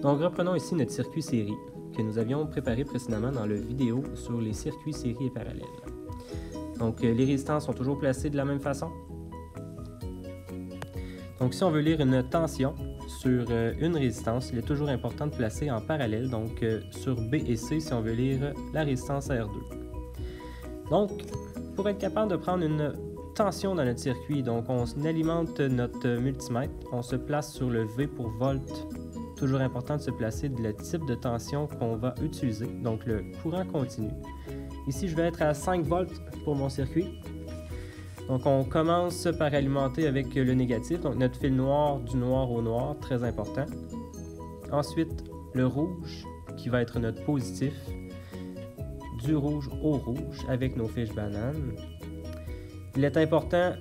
Donc reprenons ici notre circuit série que nous avions préparé précédemment dans la vidéo sur les circuits série et parallèles. Donc les résistances sont toujours placées de la même façon. Donc si on veut lire une tension sur une résistance, il est toujours important de placer en parallèle, donc sur B et C si on veut lire la résistance R2. Donc pour être capable de prendre une tension dans notre circuit, donc on alimente notre multimètre, on se place sur le V pour volt. Toujours important de se placer le type de tension qu'on va utiliser, donc le courant continu. Ici, je vais être à 5 volts pour mon circuit. Donc, on commence par alimenter avec le négatif, donc notre fil noir du noir au noir, très important. Ensuite, le rouge, qui va être notre positif, du rouge au rouge, avec nos fiches bananes. Il est important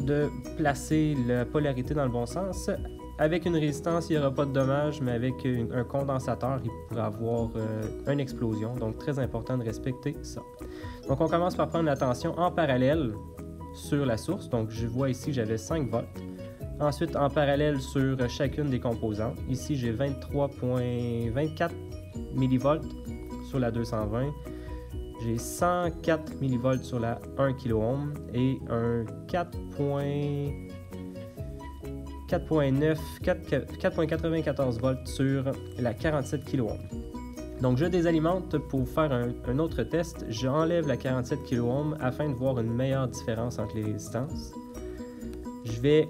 de placer la polarité dans le bon sens. Avec une résistance, il n'y aura pas de dommage, mais avec un condensateur, il pourrait avoir une explosion. Donc, très important de respecter ça. Donc, on commence par prendre la tension en parallèle sur la source. Donc, je vois ici, j'avais 5 volts. Ensuite, en parallèle sur chacune des composantes. Ici, j'ai 23,24 mV sur la 220. J'ai 104 mV sur la 1 kΩ et un 4,94 volts sur la 47 kΩ. Donc je désalimente pour faire un autre test. J'enlève la 47 kΩ afin de voir une meilleure différence entre les résistances. Je vais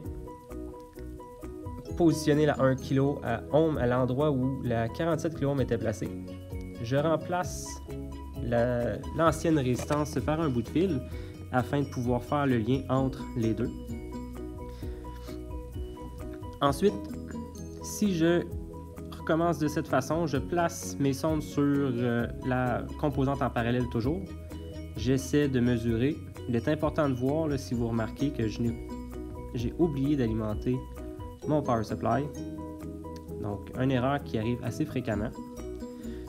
positionner la 1 kΩ à l'endroit où la 47 kΩ était placée. Je remplace l'ancienne résistance par un bout de fil afin de pouvoir faire le lien entre les deux. Ensuite, si je recommence de cette façon, je place mes sondes sur la composante en parallèle toujours. J'essaie de mesurer. Il est important de voir, là, si vous remarquez que j'ai oublié d'alimenter mon power supply. Donc, une erreur qui arrive assez fréquemment.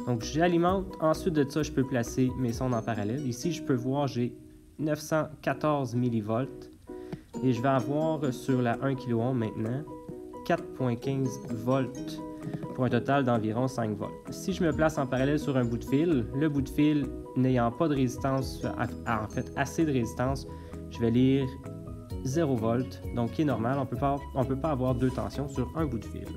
Donc, j'alimente. Ensuite de ça, je peux placer mes sondes en parallèle. Ici, je peux voir, j'ai 914 mV. Et je vais avoir sur la 1 kΩ maintenant 4,15 volts pour un total d'environ 5 volts. Si je me place en parallèle sur un bout de fil, le bout de fil n'ayant pas de résistance, en fait assez de résistance, je vais lire 0 volts, donc qui est normal, on peut pas avoir deux tensions sur un bout de fil.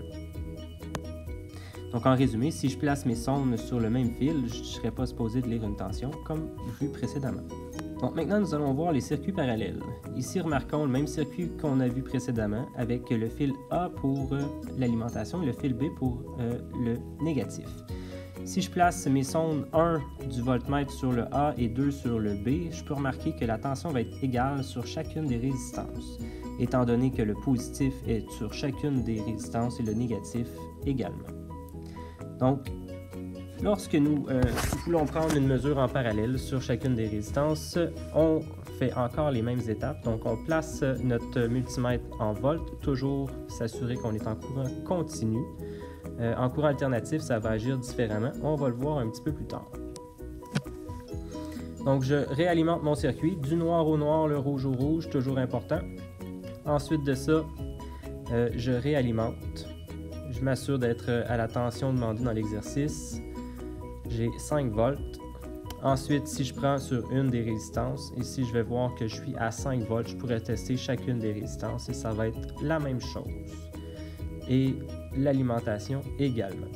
Donc en résumé, si je place mes sondes sur le même fil, je ne serais pas supposé de lire une tension comme vu précédemment. Donc maintenant, nous allons voir les circuits parallèles. Ici, remarquons le même circuit qu'on a vu précédemment avec le fil A pour l'alimentation et le fil B pour le négatif. Si je place mes sondes 1 du voltmètre sur le A et 2 sur le B, je peux remarquer que la tension va être égale sur chacune des résistances, étant donné que le positif est sur chacune des résistances et le négatif également. Donc, lorsque nous voulons prendre une mesure en parallèle sur chacune des résistances, on fait encore les mêmes étapes. Donc, on place notre multimètre en volts, toujours s'assurer qu'on est en courant continu. En courant alternatif, ça va agir différemment. On va le voir un petit peu plus tard. Donc, je réalimente mon circuit du noir au noir, le rouge au rouge, toujours important. Ensuite de ça, je réalimente. Je m'assure d'être à la tension demandée dans l'exercice. J'ai 5 volts. Ensuite, si je prends sur une des résistances, ici je vais voir que je suis à 5 volts, je pourrais tester chacune des résistances et ça va être la même chose. Et l'alimentation également.